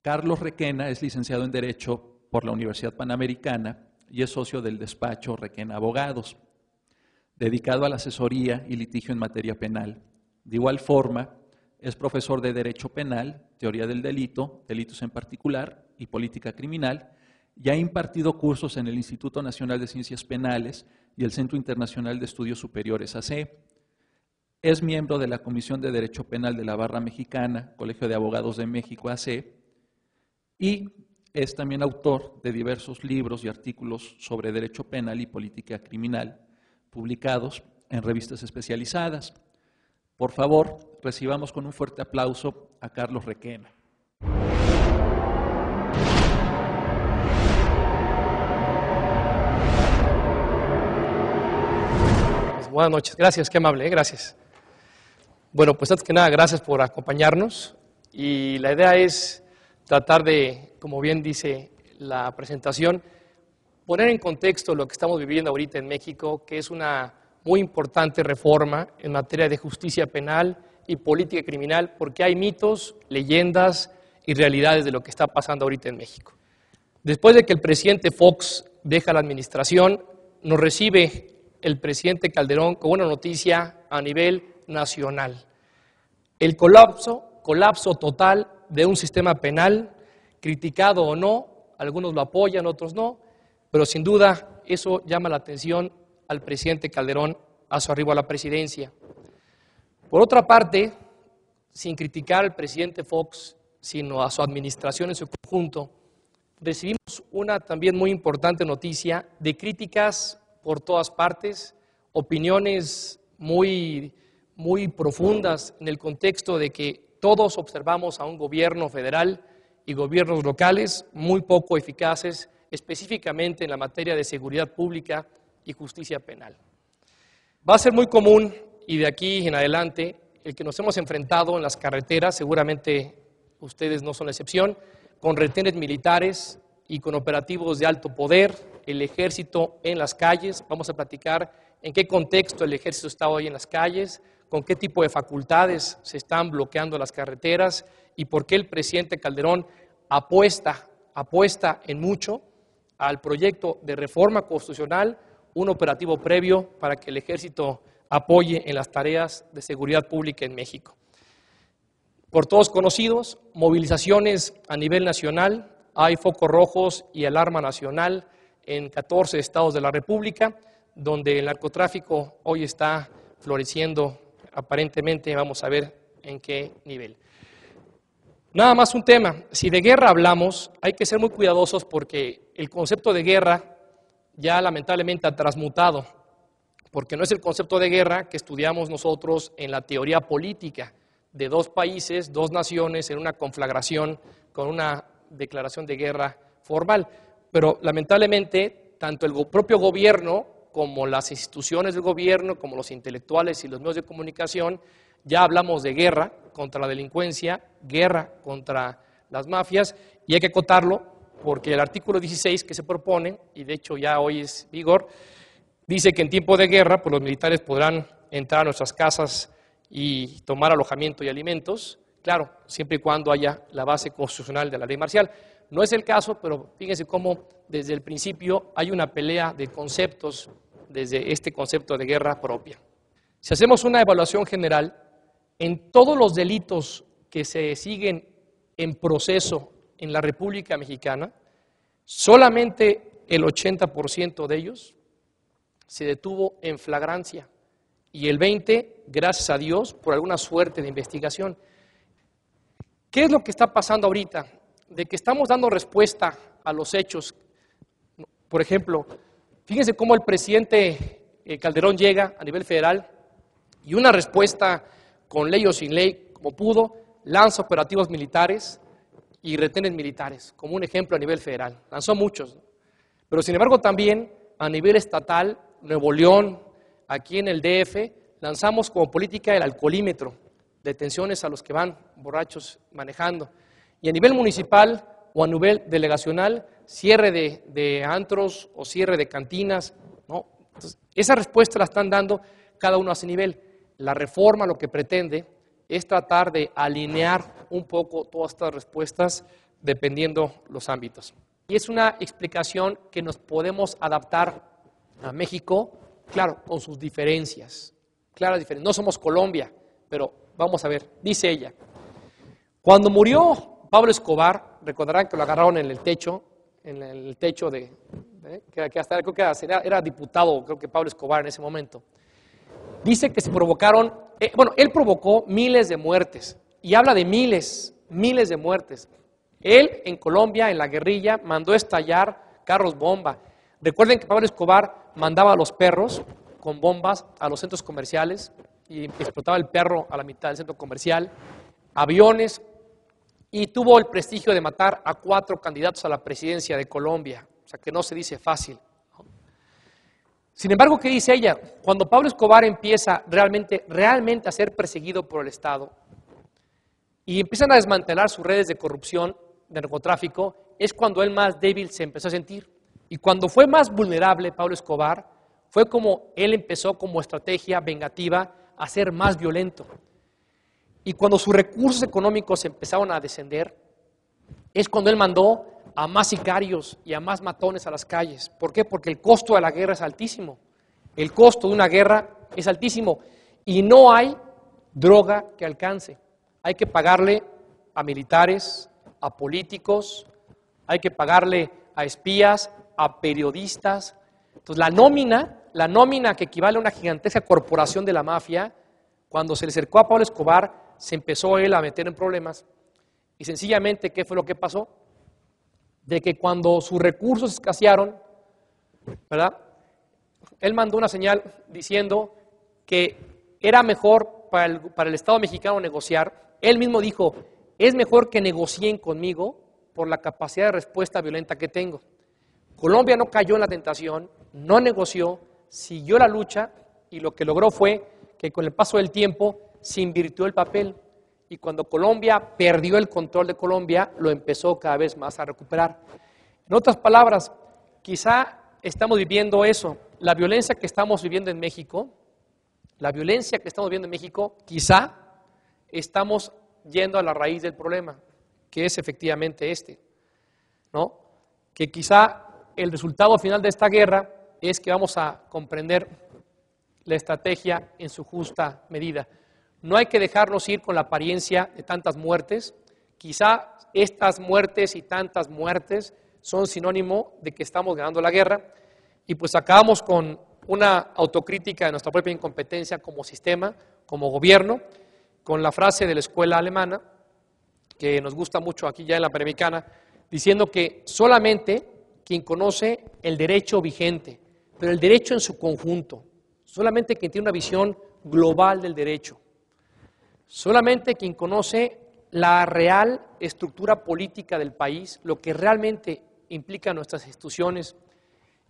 Carlos Requena es licenciado en Derecho por la Universidad Panamericana y es socio del despacho Requena Abogados, dedicado a la asesoría y litigio en materia penal. De igual forma, es profesor de Derecho Penal, Teoría del Delito, Delitos en particular y Política Criminal, y ha impartido cursos en el Instituto Nacional de Ciencias Penales y el Centro Internacional de Estudios Superiores, AC. Es miembro de la Comisión de Derecho Penal de la Barra Mexicana, Colegio de Abogados de México, AC, y es también autor de diversos libros y artículos sobre derecho penal y política criminal, publicados en revistas especializadas. Por favor, recibamos con un fuerte aplauso a Carlos Requena. Buenas noches, gracias, qué amable, gracias. Bueno, pues antes que nada, gracias por acompañarnos y la idea es tratar de, como bien dice la presentación, poner en contexto lo que estamos viviendo ahorita en México, que es una muy importante reforma en materia de justicia penal y política criminal, porque hay mitos, leyendas y realidades de lo que está pasando ahorita en México. Después de que el presidente Fox deja la administración, nos recibe el presidente Calderón con una noticia a nivel nacional. El colapso total de un sistema penal, criticado o no, algunos lo apoyan, otros no, pero sin duda eso llama la atención al presidente Calderón a su arribo a la presidencia. Por otra parte, sin criticar al presidente Fox, sino a su administración en su conjunto, recibimos una también muy importante noticia de críticas por todas partes, opiniones muy profundas en el contexto de que todos observamos a un gobierno federal y gobiernos locales muy poco eficaces, específicamente en la materia de seguridad pública y justicia penal. Va a ser muy común, y de aquí en adelante, el que nos hemos enfrentado en las carreteras, seguramente ustedes no son la excepción, con retenes militares y con operativos de alto poder, el ejército en las calles. Vamos a platicar en qué contexto el ejército está hoy en las calles, con qué tipo de facultades se están bloqueando las carreteras y por qué el presidente Calderón apuesta en mucho al proyecto de reforma constitucional, un operativo previo para que el ejército apoye en las tareas de seguridad pública en México. Por todos conocidos, movilizaciones a nivel nacional, hay focos rojos y alarma nacional en 14 estados de la República, donde el narcotráfico hoy está floreciendo, aparentemente vamos a ver en qué nivel. Nada más un tema, si de guerra hablamos, hay que ser muy cuidadosos porque el concepto de guerra ya lamentablemente ha transmutado, porque no es el concepto de guerra que estudiamos nosotros en la teoría política de dos países, dos naciones en una conflagración con una declaración de guerra formal, pero lamentablemente tanto el propio gobierno como las instituciones del gobierno, como los intelectuales y los medios de comunicación, ya hablamos de guerra contra la delincuencia, guerra contra las mafias, y hay que acotarlo porque el artículo 16 que se propone, y de hecho ya hoy es vigor, dice que en tiempo de guerra pues los militares podrán entrar a nuestras casas y tomar alojamiento y alimentos, claro, siempre y cuando haya la base constitucional de la ley marcial. No es el caso, pero fíjense cómo desde el principio hay una pelea de conceptos desde este concepto de guerra propia. Si hacemos una evaluación general, en todos los delitos que se siguen en proceso en la República Mexicana, solamente el 80% de ellos se detuvo en flagrancia y el 20%, gracias a Dios, por alguna suerte de investigación. ¿Qué es lo que está pasando ahorita? De que estamos dando respuesta a los hechos. Por ejemplo, fíjense cómo el presidente Calderón llega a nivel federal y una respuesta con ley o sin ley, como pudo, lanza operativos militares y retenes militares, como un ejemplo a nivel federal. Lanzó muchos, ¿no? Pero sin embargo también a nivel estatal, Nuevo León, aquí en el DF, lanzamos como política el alcoholímetro, detenciones a los que van borrachos manejando. Y a nivel municipal o a nivel delegacional, cierre de antros o cierre de cantinas, ¿no? Entonces, esa respuesta la están dando cada uno a su nivel. La reforma lo que pretende es tratar de alinear un poco todas estas respuestas dependiendo los ámbitos. Y es una explicación que nos podemos adaptar a México, claro, con sus diferencias. Claras diferencias. No somos Colombia, pero vamos a ver, dice ella. Cuando murió Pablo Escobar, recordarán que lo agarraron en el techo de, que hasta creo que era diputado, creo que Pablo Escobar en ese momento. Dice que se provocaron, él provocó miles de muertes, y habla de miles de muertes. Él en Colombia, en la guerrilla, mandó estallar carros bomba. Recuerden que Pablo Escobar mandaba a los perros con bombas a los centros comerciales y explotaba el perro a la mitad del centro comercial, aviones, y tuvo el prestigio de matar a 4 candidatos a la presidencia de Colombia. O sea que no se dice fácil. Sin embargo, ¿qué dice ella? Cuando Pablo Escobar empieza realmente a ser perseguido por el Estado y empiezan a desmantelar sus redes de corrupción, de narcotráfico, es cuando él más débil se empezó a sentir. Y cuando fue más vulnerable Pablo Escobar, fue como él empezó como estrategia vengativa a ser más violento. Y cuando sus recursos económicos empezaron a descender, es cuando él mandó a más sicarios y a más matones a las calles. ¿Por qué? Porque el costo de la guerra es altísimo. El costo de una guerra es altísimo y no hay droga que alcance. Hay que pagarle a militares, a políticos, hay que pagarle a espías, a periodistas. Entonces la nómina que equivale a una gigantesca corporación de la mafia, cuando se le acercó a Pablo Escobar, se empezó él a meter en problemas. Y sencillamente, ¿qué fue lo que pasó? De que cuando sus recursos escasearon, ¿verdad? Él mandó una señal diciendo que era mejor para el Estado mexicano negociar. Él mismo dijo, es mejor que negocien conmigo por la capacidad de respuesta violenta que tengo. Colombia no cayó en la tentación, no negoció, siguió la lucha y lo que logró fue que con el paso del tiempo se invirtió el papel. Y cuando Colombia perdió el control de Colombia, lo empezó cada vez más a recuperar. En otras palabras, quizá estamos viviendo eso. La violencia que estamos viviendo en México, quizá estamos yendo a la raíz del problema, que es efectivamente ¿no? Que quizá el resultado final de esta guerra es que vamos a comprender la estrategia en su justa medida. No hay que dejarnos ir con la apariencia de tantas muertes. Quizá estas muertes y tantas muertes son sinónimo de que estamos ganando la guerra y pues acabamos con una autocrítica de nuestra propia incompetencia como sistema, como gobierno, con la frase de la escuela alemana, que nos gusta mucho aquí ya en la Panamericana, diciendo que solamente quien conoce el derecho vigente, pero el derecho en su conjunto, solamente quien tiene una visión global del derecho, solamente quien conoce la real estructura política del país, lo que realmente implica nuestras instituciones,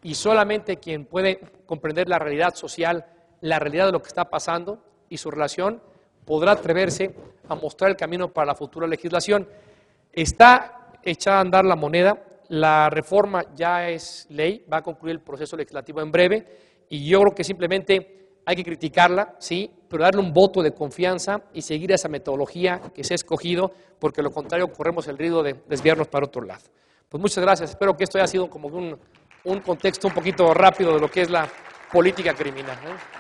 y solamente quien puede comprender la realidad social, la realidad de lo que está pasando y su relación, podrá atreverse a mostrar el camino para la futura legislación. Está echada a andar la moneda, la reforma ya es ley, va a concluir el proceso legislativo en breve, y yo creo que simplemente hay que criticarla, sí, pero darle un voto de confianza y seguir esa metodología que se ha escogido, porque lo contrario corremos el riesgo de desviarnos para otro lado. Pues muchas gracias, espero que esto haya sido como un contexto un poquito rápido de lo que es la política criminal, ¿eh?